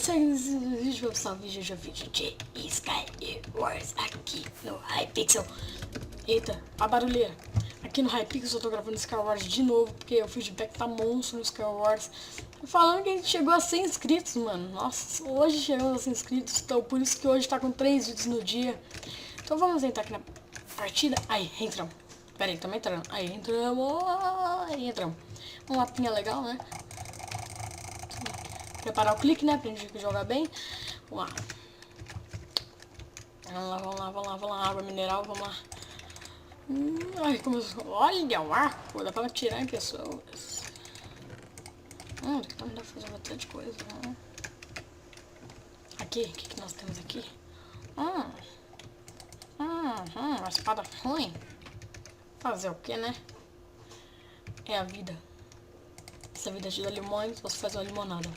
segue esse vídeo, salve vídeo de Skywars aqui no Hypixel. Eita, a barulheira. Aqui no Hypixel eu tô gravando Skywars de novo, porque o feedback tá monstro no Skywars. Falando que a gente chegou a 100 inscritos, mano. Nossa, hoje chegamos a 100 inscritos, então por isso que hoje tá com 3 vídeos no dia. Então vamos entrar aqui na partida. Aí, entramos. Pera aí, estamos entrando. Aí, entramos. Aí, entramos. Um mapinha legal, né? Preparar o clique, né? Pra gente jogar bem. Vamos lá. Vamos lá. Água mineral, vamos lá. Ai, como... Olha o arco. Dá pra atirar em pessoas. Dá pra fazer bastante coisa. Aqui, o que nós temos aqui? Uma espada ruim. Fazer o que, né? É a vida. Essa vida te dá limões, você faz uma limonada.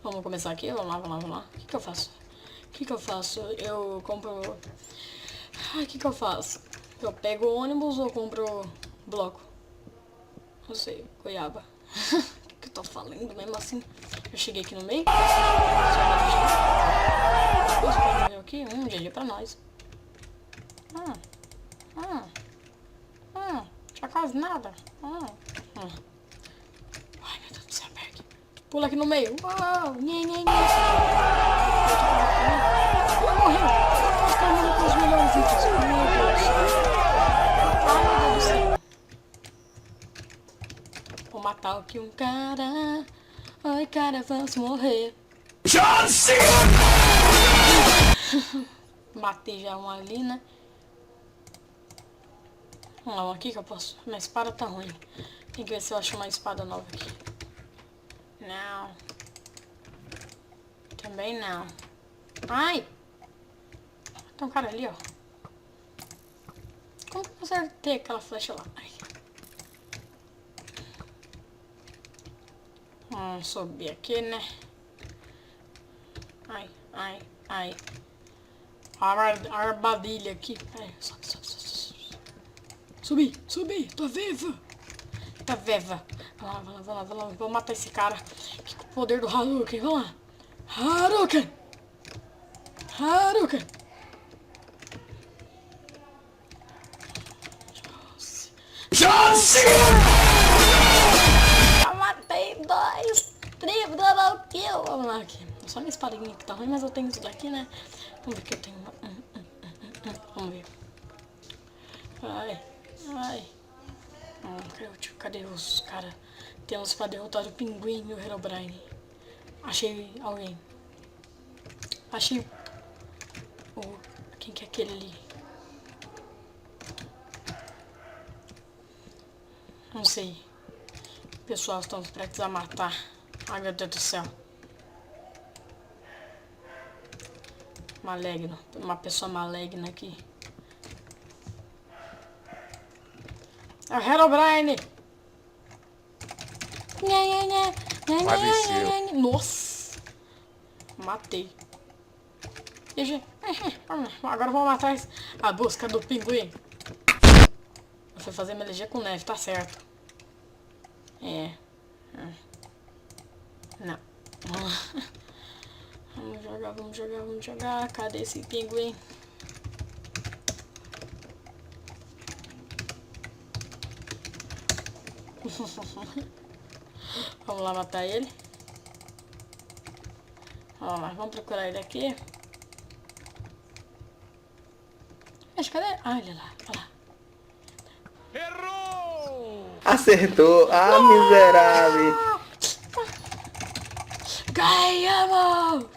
Vamos começar aqui? Vamos lá. O que eu faço? Eu compro... o que eu faço? Eu pego o ônibus ou compro bloco? Não sei, goiaba. O que eu tô falando mesmo assim? Eu cheguei aqui no meio. Aqui, GG pra nós. Tinha quase nada. Ai, meu Deus do céu, Berg. Pula aqui no meio. Uau, Morreu. Estamos com os melhores itens. Meu Deus. Ai, meu Deus do céu. Vou matar aqui um cara. Ai, cara, vamos morrer. John Cena! Matei já um ali, né? Vamos lá, aqui que eu posso. Minha espada tá ruim. Tem que ver se eu acho uma espada nova aqui. Não. Também não. Ai! Tem um cara ali, ó. Como que eu acertei aquela flecha lá? Ai. Vamos subir aqui, né? Ai. Armadilha aqui. Ai, sobe. Subi, tô viva. Tá viva. Vamos lá. Vamos matar esse cara. Que com o poder do Hadouken, vamos lá. Hadouken. John Cena! Já matei 2. Tribo, double kill. Vamos lá aqui. Só minha espadinha que tá ruim, mas eu tenho isso daqui, né? Vamos ver que eu tenho. Vamos ver. Ai. Cadê os caras? Temos pra derrotar o Pinguim e o Herobrine. Achei alguém. Achei quem que é aquele ali? Não sei. Pessoal, estamos prestes a matar. Ai, meu Deus do céu. Maligno. Uma pessoa maligna aqui. É o Herobrine! Nossa! Matei. GG. Agora vamos atrás a busca do pinguim. Eu fui fazer MLG com neve, tá certo. Não. Vamos jogar. Cadê esse pinguim? Vamos lá matar ele. Vamos procurar ele aqui. Mas cadê? Olha lá. Errou! Acertou! Miserável! Ganhamos!